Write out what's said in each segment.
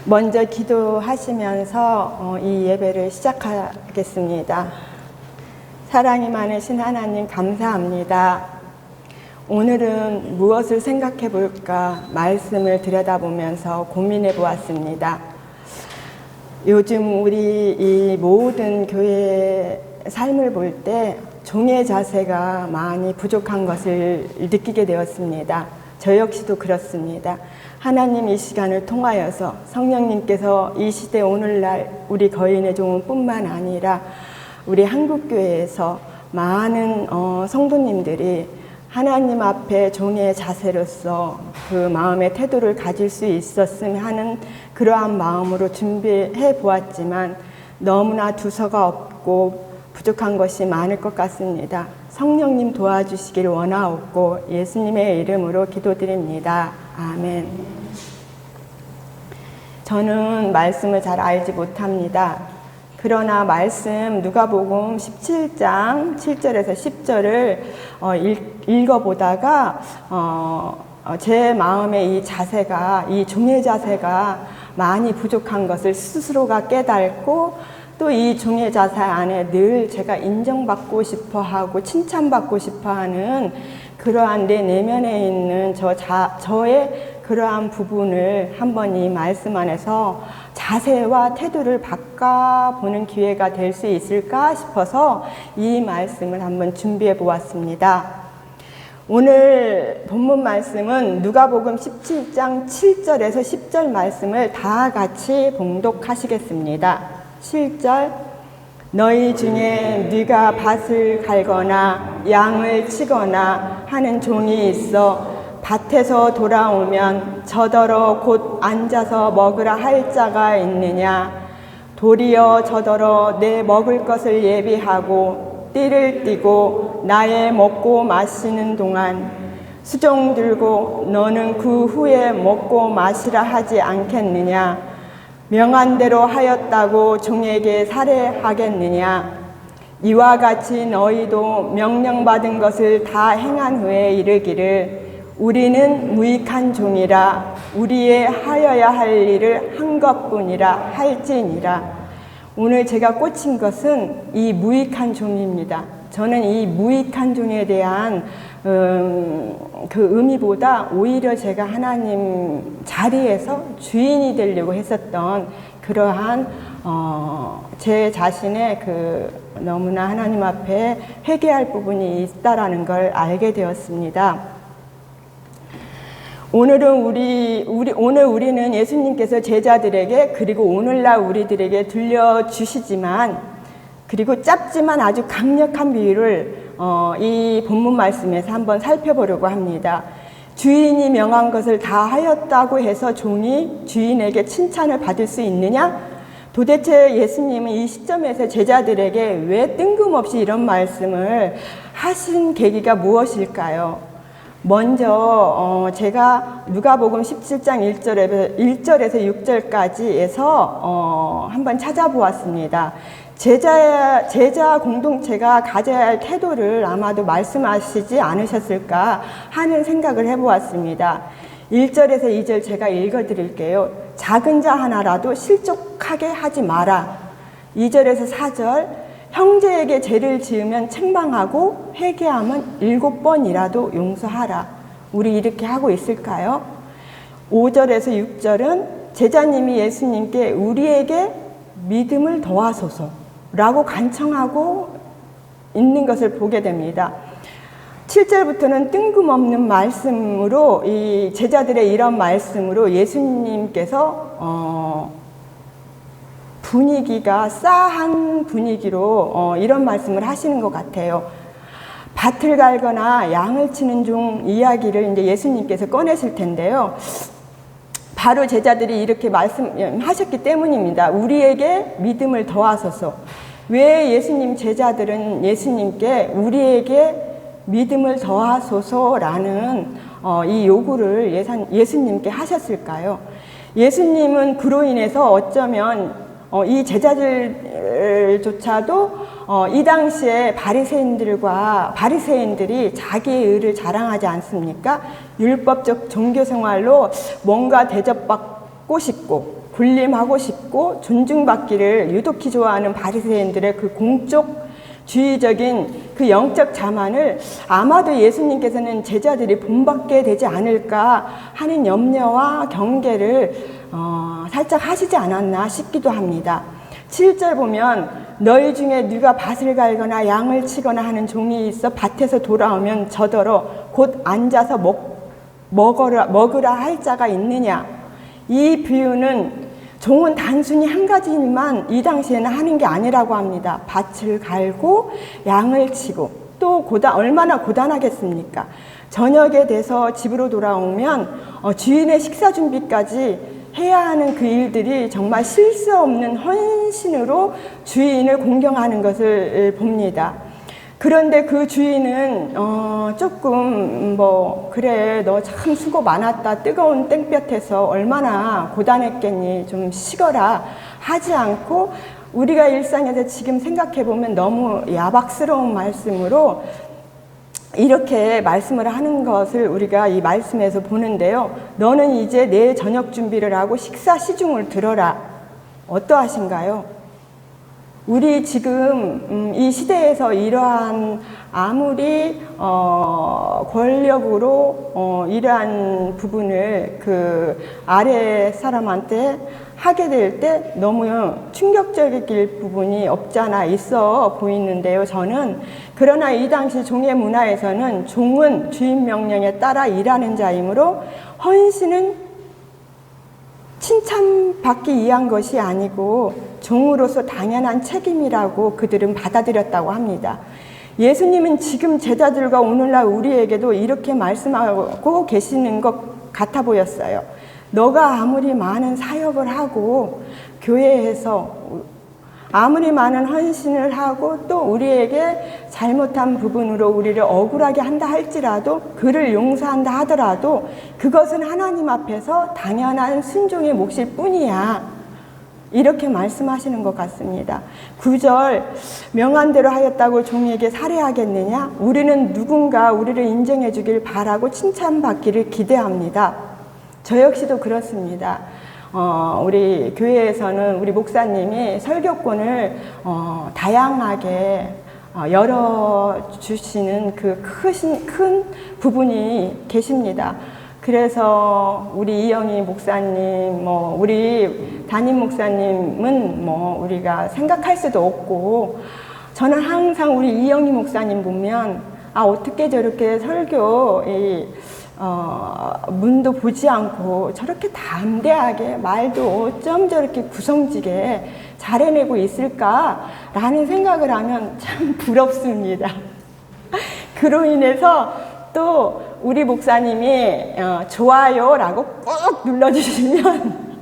먼저 기도하시면서 이 예배를 시작하겠습니다. 사랑이 많으신 하나님 감사합니다. 오늘은 무엇을 생각해 볼까 말씀을 들여다보면서 고민해 보았습니다. 요즘 우리 이 모든 교회의 삶을 볼 때 종의 자세가 많이 부족한 것을 느끼게 되었습니다. 저 역시도 그렇습니다. 하나님 이 시간을 통하여서 성령님께서 이 시대 오늘날 우리 거인의 종은 뿐만 아니라 우리 한국교회에서 많은 성도님들이 하나님 앞에 종의 자세로서 그 마음의 태도를 가질 수 있었으면 하는 그러한 마음으로 준비해 보았지만 너무나 두서가 없고 부족한 것이 많을 것 같습니다. 성령님 도와주시길 원하옵고 예수님의 이름으로 기도드립니다. 아멘. 저는 말씀을 잘 알지 못합니다. 그러나 말씀 누가복음 17장 7절에서 10절을 읽어보다가 제 마음의 이 자세가, 이 종의 자세가 많이 부족한 것을 스스로가 깨닫고 또 이 종의 자세 안에 늘 제가 인정받고 싶어하고 칭찬받고 싶어하는 그러한 내 내면에 있는 저의 그러한 부분을 한번 이 말씀 안에서 자세와 태도를 바꿔보는 기회가 될 수 있을까 싶어서 이 말씀을 한번 준비해 보았습니다. 오늘 본문 말씀은 누가복음 17장 7절에서 10절 말씀을 다 같이 봉독하시겠습니다. 7절 너희 중에 네가 밭을 갈거나 양을 치거나 하는 종이 있어 밭에서 돌아오면 저더러 곧 앉아서 먹으라 할 자가 있느냐? 도리어 저더러 내 먹을 것을 예비하고 띠를 띠고 나의 먹고 마시는 동안 수종 들고 너는 그 후에 먹고 마시라 하지 않겠느냐? 명한 대로 하였다고 종에게 살해하겠느냐? 이와 같이 너희도 명령받은 것을 다 행한 후에 이르기를 우리는 무익한 종이라 우리의 하여야 할 일을 한 것뿐이라 할지니라. 오늘 제가 꽂힌 것은 이 무익한 종입니다. 저는 이 무익한 종에 대한 그 의미보다 오히려 제가 하나님 자리에서 주인이 되려고 했었던 그러한 제 자신의 그 너무나 하나님 앞에 회개할 부분이 있다라는 걸 알게 되었습니다. 오늘 우리는 예수님께서 제자들에게 그리고 오늘날 우리들에게 들려주시지만 그리고 짧지만 아주 강력한 비유를 이 본문 말씀에서 한번 살펴보려고 합니다. 주인이 명한 것을 다 하였다고 해서 종이 주인에게 칭찬을 받을 수 있느냐? 도대체 예수님은 이 시점에서 제자들에게 왜 뜬금없이 이런 말씀을 하신 계기가 무엇일까요? 먼저 제가 누가복음 17장 1절에서 6절까지에서 한번 찾아보았습니다. 제자 공동체가 가져야 할 태도를 아마도 말씀하시지 않으셨을까 하는 생각을 해보았습니다. 1절에서 2절 제가 읽어드릴게요. 작은 자 하나라도 실족하게 하지 마라. 2절에서 4절 형제에게 죄를 지으면 책망하고 회개하면 7번이라도 용서하라. 우리 이렇게 하고 있을까요? 5절에서 6절은 제자님이 예수님께 우리에게 믿음을 더하소서라고 간청하고 있는 것을 보게 됩니다. 7절부터는 뜬금없는 말씀으로 이 제자들의 이런 말씀으로 예수님께서 분위기가 싸한 분위기로 이런 말씀을 하시는 것 같아요. 밭을 갈거나 양을 치는 종 이야기를 이제 예수님께서 꺼내실 텐데요. 바로 제자들이 이렇게 말씀하셨기 때문입니다. 우리에게 믿음을 더하소서. 왜 예수님 제자들은 예수님께 우리에게 믿음을 더하소서라는 이 요구를 예수님께 하셨을까요? 예수님은 그로 인해서 어쩌면 이 제자들조차도 이 당시에 바리새인들이 자기의 의를 자랑하지 않습니까? 율법적 종교 생활로 뭔가 대접받고 싶고 군림하고 싶고 존중받기를 유독히 좋아하는 바리새인들의 그 공적주의적인 그 영적 자만을 아마도 예수님께서는 제자들이 본받게 되지 않을까 하는 염려와 경계를 살짝 하시지 않았나 싶기도 합니다. 7절 보면 너희 중에 누가 밭을 갈거나 양을 치거나 하는 종이 있어 밭에서 돌아오면 저더러 곧 앉아서 먹으라 할 자가 있느냐. 이 비유는 종은 단순히 한 가지 일만 이 당시에는 하는 게 아니라고 합니다. 밭을 갈고 양을 치고 또 얼마나 고단하겠습니까? 저녁에 돼서 집으로 돌아오면 주인의 식사 준비까지 해야 하는 그 일들이 정말 쉴 수 없는 헌신으로 주인을 공경하는 것을 봅니다. 그런데 그 주인은 조금 그래 너 참 수고 많았다, 뜨거운 땡볕에서 얼마나 고단했겠니, 좀 쉬거라 하지 않고 우리가 일상에서 지금 생각해보면 너무 야박스러운 말씀으로 이렇게 말씀을 하는 것을 우리가 이 말씀에서 보는데요. 너는 이제 내 저녁 준비를 하고 식사 시중을 들어라. 어떠하신가요? 우리 지금 이 시대에서 이러한 아무리 권력으로 이러한 부분을 그 아래 사람한테 하게 될 때 너무 충격적일 부분이 없지 않아 있어 보이는데요. 저는 그러나 이 당시 종의 문화에서는 종은 주인 명령에 따라 일하는 자이므로 헌신은 칭찬받기 위한 것이 아니고 종으로서 당연한 책임이라고 그들은 받아들였다고 합니다. 예수님은 지금 제자들과 오늘날 우리에게도 이렇게 말씀하고 계시는 것 같아 보였어요. 너가 아무리 많은 사역을 하고 교회에서 아무리 많은 헌신을 하고 또 우리에게 잘못한 부분으로 우리를 억울하게 한다 할지라도 그를 용서한다 하더라도 그것은 하나님 앞에서 당연한 순종의 몫일 뿐이야. 이렇게 말씀하시는 것 같습니다. 9절 명한 대로 하였다고 종에게 살해하겠느냐? 우리는 누군가 우리를 인정해 주길 바라고 칭찬받기를 기대합니다. 저 역시도 그렇습니다. 우리 교회에서는 우리 목사님이 설교권을 다양하게 열어주시는 그 큰 부분이 계십니다. 그래서 우리 이영희 목사님, 우리 담임 목사님은 우리가 생각할 수도 없고, 저는 항상 우리 이영희 목사님 보면, 어떻게 저렇게 설교, 문도 보지 않고 저렇게 담대하게 말도 어쩜 저렇게 구성지게 잘 해내고 있을까라는 생각을 하면 참 부럽습니다. 그로 인해서 또 우리 목사님이 좋아요라고 꾹 눌러주시면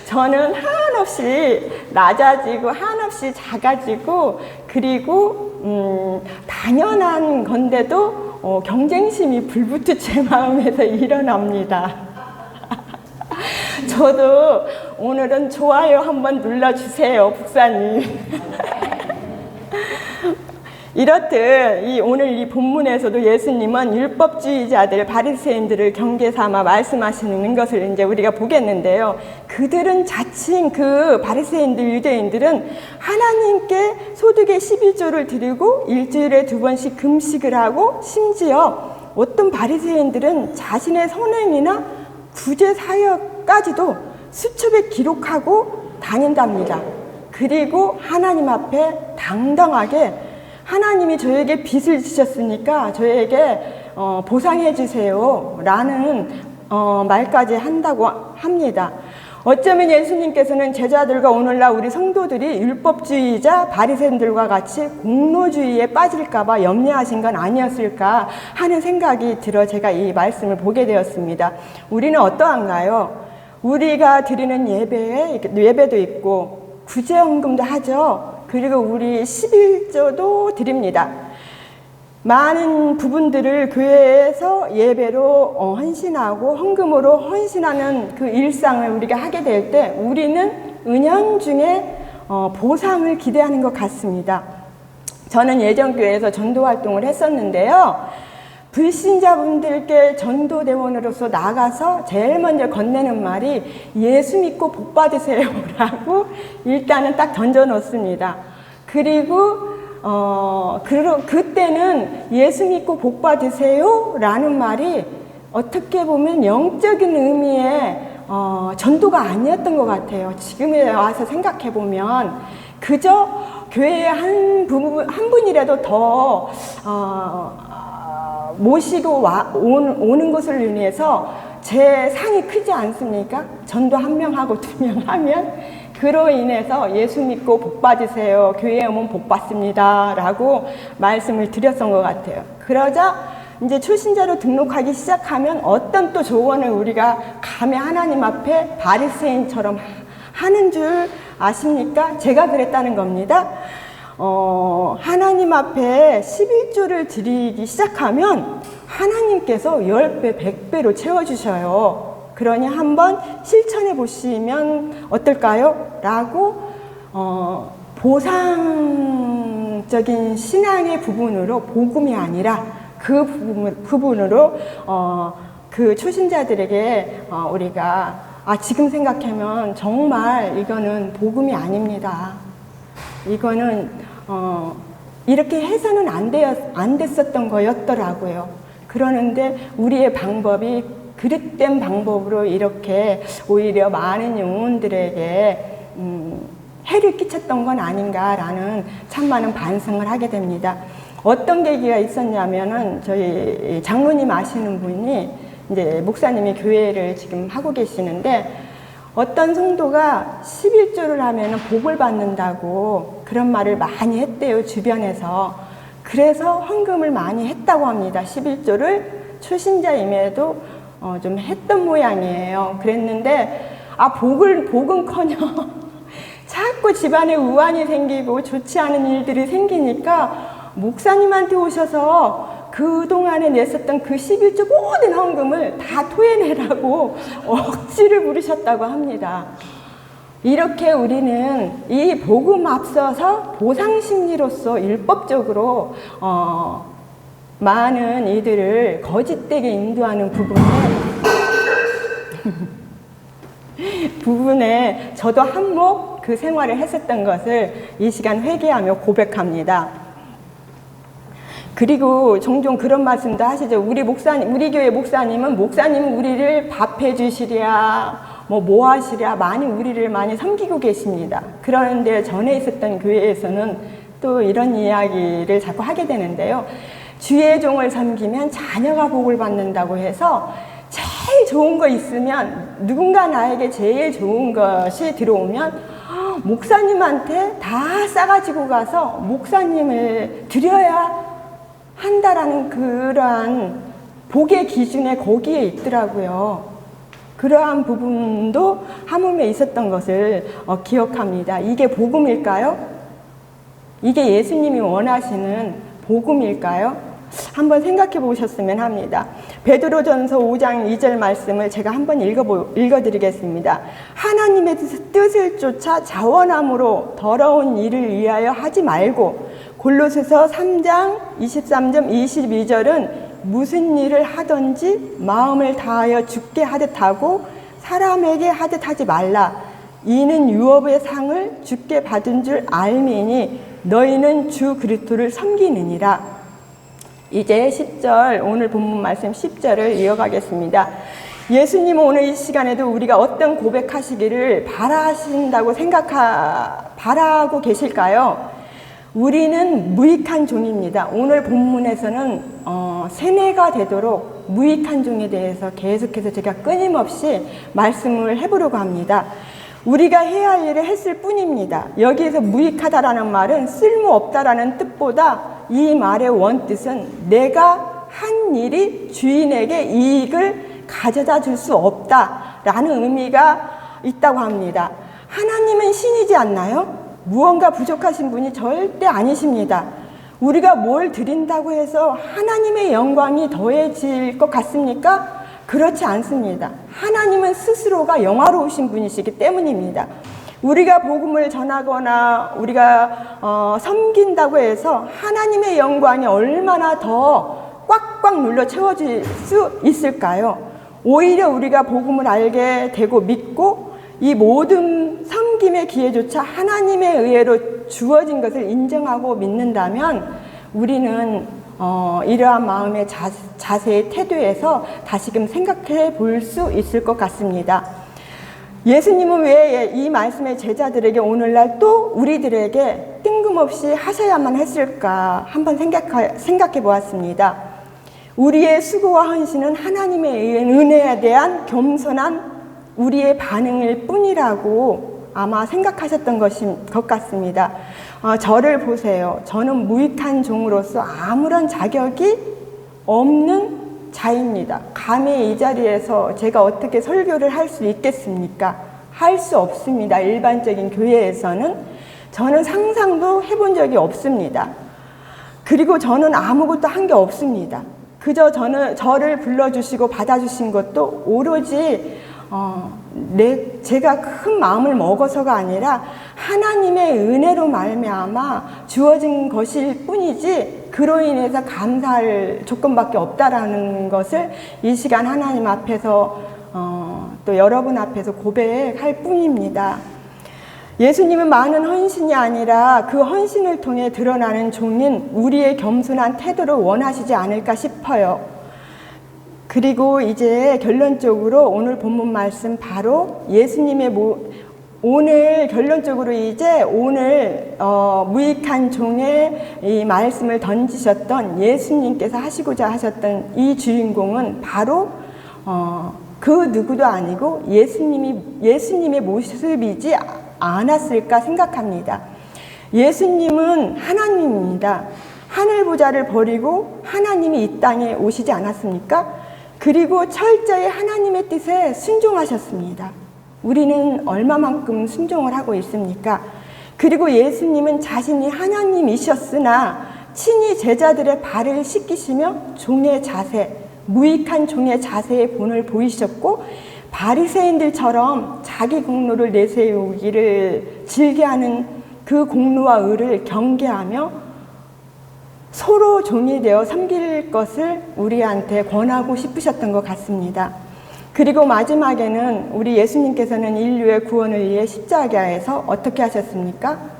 저는 한없이 낮아지고 한없이 작아지고 그리고 당연한 건데도 경쟁심이 불붙은 제 마음에서 일어납니다. 저도 오늘은 좋아요 한번 눌러주세요, 목사님. 이렇듯 오늘 이 본문에서도 예수님은 율법주의자들, 바리새인들을 경계 삼아 말씀하시는 것을 이제 우리가 보겠는데요. 그들은 자칭 그 바리새인들, 유대인들은 하나님께 소득의 11조를 드리고 일주일에 2번씩 금식을 하고 심지어 어떤 바리새인들은 자신의 선행이나 구제 사역까지도 수첩에 기록하고 다닌답니다. 그리고 하나님 앞에 당당하게 하나님이 저에게 빚을 지셨으니까 저에게 보상해 주세요 라는 말까지 한다고 합니다. 어쩌면 예수님께서는 제자들과 오늘날 우리 성도들이 율법주의자 바리새인들과 같이 공로주의에 빠질까 봐 염려하신 건 아니었을까 하는 생각이 들어 제가 이 말씀을 보게 되었습니다. 우리는 어떠한가요? 우리가 드리는 예배도 있고 구제헌금도 하죠. 그리고 우리 11조도 드립니다. 많은 부분들을 교회에서 예배로 헌신하고 헌금으로 헌신하는 그 일상을 우리가 하게 될 때 우리는 은연중에 보상을 기대하는 것 같습니다. 저는 예전 교회에서 전도 활동을 했었는데요. 불신자분들께 전도대원으로서 나가서 제일 먼저 건네는 말이 예수 믿고 복 받으세요 라고 일단은 딱 던져 놓습니다. 그리고 그때는 예수 믿고 복 받으세요 라는 말이 어떻게 보면 영적인 의미의 전도가 아니었던 것 같아요. 지금에 와서 생각해 보면 그저 교회에 한 분이라도 더 모시고 오는 것을 인해서 제 상이 크지 않습니까? 전도 한 명 하고 두 명 하면 그로 인해서 예수 믿고 복 받으세요. 교회에 오면 복 받습니다. 라고 말씀을 드렸던 것 같아요. 그러자 이제 초신자로 등록하기 시작하면 어떤 또 조언을 우리가 감히 하나님 앞에 바리새인처럼 하는 줄 아십니까? 제가 그랬다는 겁니다. 하나님 앞에 11조를 드리기 시작하면 하나님께서 10배, 100배로 채워주셔요. 그러니 한번 실천해 보시면 어떨까요? 라고 보상적인 신앙의 부분으로 복음이 아니라 그 부분으로 그 초신자들에게 우리가 지금 생각하면 정말 이거는 복음이 아닙니다. 이거는 이렇게 해서는 안 됐었던 거였더라고요. 그러는데 우리의 방법이 그릇된 방법으로 이렇게 오히려 많은 영혼들에게 해를 끼쳤던 건 아닌가라는 참 많은 반성을 하게 됩니다. 어떤 계기가 있었냐면은 저희 장로님 아시는 분이 이제 목사님이 교회를 지금 하고 계시는데 어떤 성도가 11조를 하면은 복을 받는다고 그런 말을 많이 했대요, 주변에서. 그래서 헌금을 많이 했다고 합니다. 11조를 초신자임에도 좀 했던 모양이에요. 그랬는데 복은커녕 자꾸 집안에 우환이 생기고 좋지 않은 일들이 생기니까 목사님한테 오셔서 그동안에 냈었던 그 11조 모든 헌금을 다 토해내라고 억지를 부르셨다고 합니다. 이렇게 우리는 이 복음 앞서서 보상심리로서 율법적으로 많은 이들을 거짓되게 인도하는 부분에 저도 한몫 그 생활을 했었던 것을 이 시간 회개하며 고백합니다. 그리고 종종 그런 말씀도 하시죠. 우리 교회 목사님은 우리를 밥해 주시랴, 뭐 하시랴, 우리를 많이 섬기고 계십니다. 그런데 전에 있었던 교회에서는 또 이런 이야기를 자꾸 하게 되는데요. 주의 종을 섬기면 자녀가 복을 받는다고 해서 제일 좋은 거 있으면 누군가 나에게 제일 좋은 것이 들어오면 목사님한테 다 싸가지고 가서 목사님을 드려야 한다라는 그러한 복의 기준에 거기에 있더라고요. 그러한 부분도 하물며 있었던 것을 기억합니다. 이게 복음일까요? 이게 예수님이 원하시는 복음일까요? 한번 생각해 보셨으면 합니다. 베드로전서 5장 2절 말씀을 제가 한번 읽어드리겠습니다. 하나님의 뜻을 쫓아 자원함으로 더러운 일을 위하여 하지 말고, 골로새서 3장 23절 22절은 무슨 일을 하든지 마음을 다하여 주께 하듯 하고 사람에게 하듯 하지 말라. 이는 유업의 상을 주께 받은 줄 알미니 너희는 주 그리스도를 섬기느니라. 이제 10절, 오늘 본문 말씀 10절을 이어가겠습니다. 예수님은 오늘 이 시간에도 우리가 어떤 고백하시기를 바라고 계실까요? 우리는 무익한 종입니다. 오늘 본문에서는 세뇌가 되도록 무익한 종에 대해서 계속해서 제가 끊임없이 말씀을 해보려고 합니다. 우리가 해야 할 일을 했을 뿐입니다. 여기에서 무익하다라는 말은 쓸모없다라는 뜻보다 이 말의 원뜻은 내가 한 일이 주인에게 이익을 가져다 줄 수 없다라는 의미가 있다고 합니다. 하나님은 신이지 않나요? 무언가 부족하신 분이 절대 아니십니다. 우리가 뭘 드린다고 해서 하나님의 영광이 더해질 것 같습니까? 그렇지 않습니다. 하나님은 스스로가 영화로우신 분이시기 때문입니다. 우리가 복음을 전하거나 우리가 섬긴다고 해서 하나님의 영광이 얼마나 더 꽉꽉 눌러 채워질 수 있을까요? 오히려 우리가 복음을 알게 되고 믿고 이 모든 섬김의 기회조차 하나님의 의혜로 주어진 것을 인정하고 믿는다면 우리는 이러한 마음의 자세의 태도에서 다시금 생각해 볼 수 있을 것 같습니다. 예수님은 왜 이 말씀의 제자들에게 오늘날 또 우리들에게 뜬금없이 하셔야만 했을까 한번 생각해 보았습니다. 우리의 수고와 헌신은 하나님의 은혜에 대한 겸손한 우리의 반응일 뿐이라고 아마 생각하셨던 것 같습니다. 저를 보세요. 저는 무익한 종으로서 아무런 자격이 없는 자입니다. 감히 이 자리에서 제가 어떻게 설교를 할 수 있겠습니까? 할 수 없습니다. 일반적인 교회에서는 저는 상상도 해본 적이 없습니다. 그리고 저는 아무것도 한 게 없습니다. 그저 저를 불러주시고 받아주신 것도 오로지 제가 큰 마음을 먹어서가 아니라 하나님의 은혜로 말미암아 주어진 것일 뿐이지 그로 인해서 감사할 조건밖에 없다라는 것을 이 시간 하나님 앞에서 또 여러분 앞에서 고백할 뿐입니다. 예수님은 많은 헌신이 아니라 그 헌신을 통해 드러나는 종인 우리의 겸손한 태도를 원하시지 않을까 싶어요. 그리고 이제 결론적으로 오늘 본문 말씀 바로 예수님의 오늘 결론적으로 이제 오늘 무익한 종의 이 말씀을 던지셨던 예수님께서 하시고자 하셨던 이 주인공은 바로 그 누구도 아니고 예수님의 모습이지 않았을까 생각합니다. 예수님은 하나님입니다. 하늘 보좌를 버리고 하나님이 이 땅에 오시지 않았습니까? 그리고 철저히 하나님의 뜻에 순종하셨습니다. 우리는 얼마만큼 순종을 하고 있습니까? 그리고 예수님은 자신이 하나님이셨으나 친히 제자들의 발을 씻기시며 종의 자세, 무익한 종의 자세의 본을 보이셨고 바리새인들처럼 자기 공로를 내세우기를 즐겨하는 그 공로와 의를 경계하며 서로 종이 되어 섬길 것을 우리한테 권하고 싶으셨던 것 같습니다. 그리고 마지막에는 우리 예수님께서는 인류의 구원을 위해 십자가에서 어떻게 하셨습니까?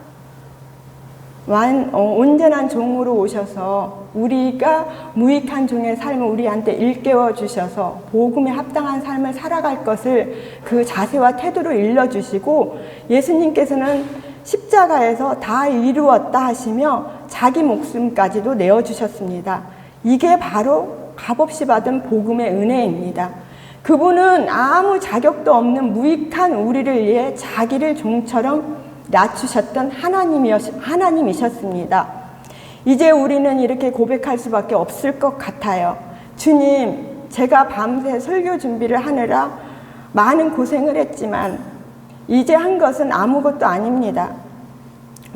온전한 종으로 오셔서 우리가 무익한 종의 삶을 우리한테 일깨워 주셔서 복음에 합당한 삶을 살아갈 것을 그 자세와 태도로 일러주시고 예수님께서는 십자가에서 다 이루었다 하시며 자기 목숨까지도 내어주셨습니다. 이게 바로 값없이 받은 복음의 은혜입니다. 그분은 아무 자격도 없는 무익한 우리를 위해 자기를 종처럼 낮추셨던 하나님이셨습니다. 이제 우리는 이렇게 고백할 수밖에 없을 것 같아요. 주님, 제가 밤새 설교 준비를 하느라 많은 고생을 했지만 이제 한 것은 아무것도 아닙니다.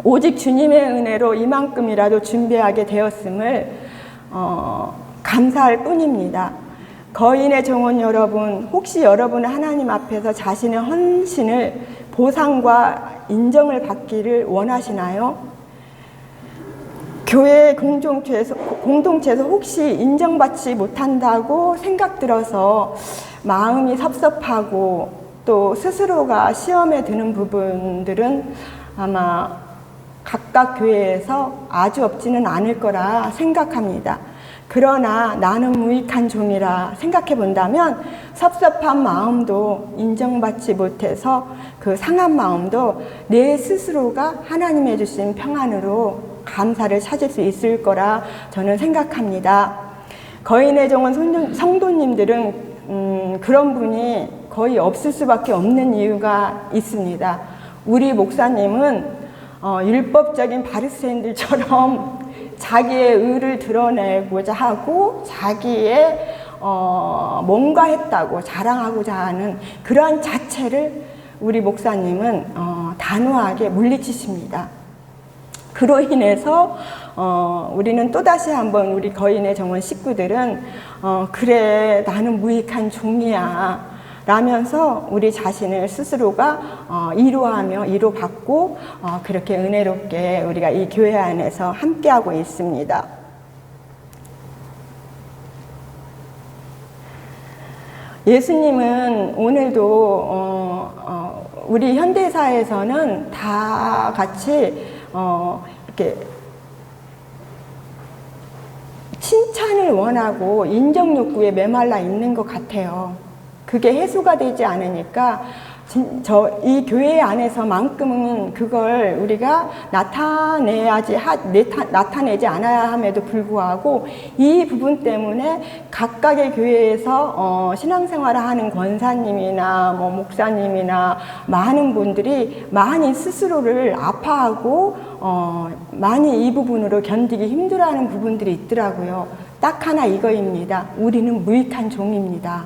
오직 주님의 은혜로 이만큼이라도 준비하게 되었음을 감사할 뿐입니다. 거인의 정원 여러분, 혹시 여러분은 하나님 앞에서 자신의 헌신을 보상과 인정을 받기를 원하시나요? 교회 공동체에서 혹시 인정받지 못한다고 생각 들어서 마음이 섭섭하고 또 스스로가 시험에 드는 부분들은 아마 각각 교회에서 아주 없지는 않을 거라 생각합니다. 그러나 나는 무익한 종이라 생각해 본다면 섭섭한 마음도 인정받지 못해서 그 상한 마음도 내 스스로가 하나님의 주신 평안으로 감사를 찾을 수 있을 거라 저는 생각합니다. 거인의 정원 성도님들은 그런 분이 거의 없을 수밖에 없는 이유가 있습니다. 우리 목사님은 율법적인 바리새인들처럼 자기의 의를 드러내고자 하고 자기의 뭔가 했다고 자랑하고자 하는 그러한 자체를 우리 목사님은 단호하게 물리치십니다. 그로 인해서 우리는 또다시 한번 우리 거인의 정원 식구들은 그래 나는 무익한 종이야 라면서 우리 자신을 스스로가 위로받고 그렇게 은혜롭게 우리가 이 교회 안에서 함께하고 있습니다. 예수님은 오늘도 우리 현대사에서는 다 같이 이렇게 칭찬을 원하고 인정 욕구에 메말라 있는 것 같아요. 그게 해소가 되지 않으니까 이 교회 안에서만큼은 그걸 우리가 나타내지 않아야 함에도 불구하고 이 부분 때문에 각각의 교회에서 신앙생활을 하는 권사님이나 뭐 목사님이나 많은 분들이 많이 스스로를 아파하고 많이 이 부분으로 견디기 힘들어하는 부분들이 있더라고요. 딱 하나 이거입니다. 우리는 무익한 종입니다.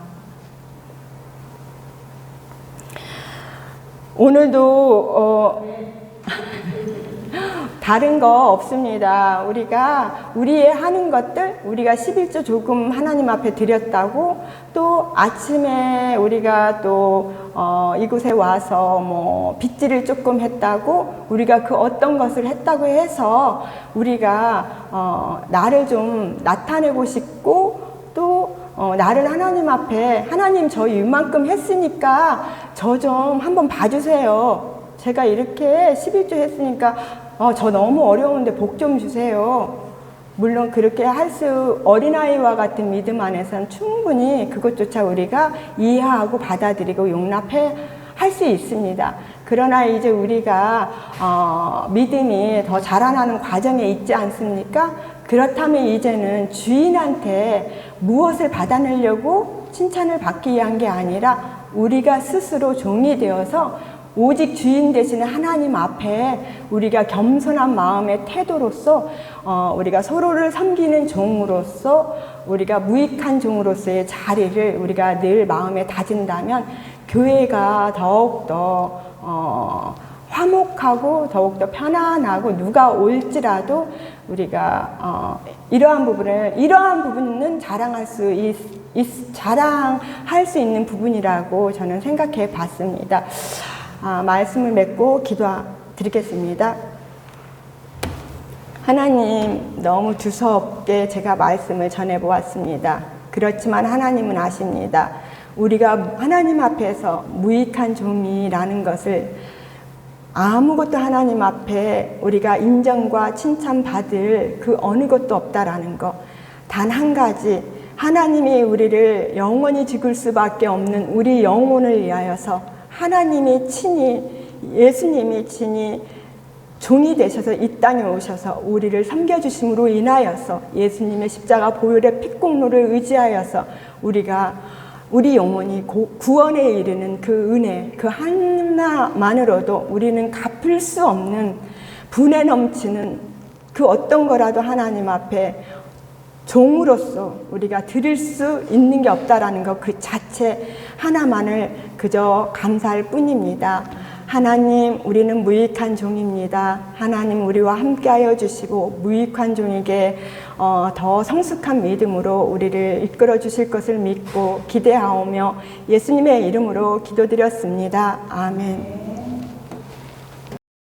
오늘도 다른 거 없습니다. 우리가 우리의 하는 것들, 우리가 11조 조금 하나님 앞에 드렸다고, 또 아침에 우리가 또 이곳에 와서 뭐 빗질을 조금 했다고, 우리가 그 어떤 것을 했다고 해서 우리가 나를 좀 나타내고 싶고, 또 나를 하나님 앞에, 하나님 저 이만큼 했으니까 저 좀 한번 봐주세요. 제가 이렇게 11조 했으니까 저 너무 어려운데 복 좀 주세요. 물론 그렇게 할 수, 어린아이와 같은 믿음 안에서는 충분히 그것조차 우리가 이해하고 받아들이고 용납해 할 수 있습니다. 그러나 이제 우리가 믿음이 더 자라나는 과정에 있지 않습니까? 그렇다면 이제는 주인한테 무엇을 받아내려고 칭찬을 받기 위한 게 아니라 우리가 스스로 종이 되어서 오직 주인 되시는 하나님 앞에 우리가 겸손한 마음의 태도로서 우리가 서로를 섬기는 종으로서 우리가 무익한 종으로서의 자리를 우리가 늘 마음에 다진다면 교회가 더욱더 화목하고 더욱더 편안하고 누가 올지라도 우리가 이러한 부분은 자랑할 수 있는 부분이라고 저는 생각해 봤습니다. 말씀을 맺고 기도드리겠습니다. 하나님, 너무 두서없게 제가 말씀을 전해보았습니다. 그렇지만 하나님은 아십니다. 우리가 하나님 앞에서 무익한 종이라는 것을 아무것도 하나님 앞에 우리가 인정과 칭찬받을 그 어느 것도 없다라는 것. 단 한 가지, 하나님이 우리를 영원히 죽을 수밖에 없는 우리 영혼을 위하여서 하나님이 친히, 예수님이 친히 종이 되셔서 이 땅에 오셔서 우리를 섬겨주심으로 인하여서 예수님의 십자가 보혈의 피공로를 의지하여서 우리 영혼이 구원에 이르는 그 은혜, 그 하나만으로도 우리는 갚을 수 없는 분에 넘치는 그 어떤 거라도 하나님 앞에 종으로서 우리가 드릴 수 있는 게 없다라는 것 그 자체 하나만을 그저 감사할 뿐입니다. 하나님, 우리는 무익한 종입니다. 하나님, 우리와 함께하여 주시고 무익한 종에게 더 성숙한 믿음으로 우리를 이끌어 주실 것을 믿고 기대하오며 예수님의 이름으로 기도드렸습니다. 아멘.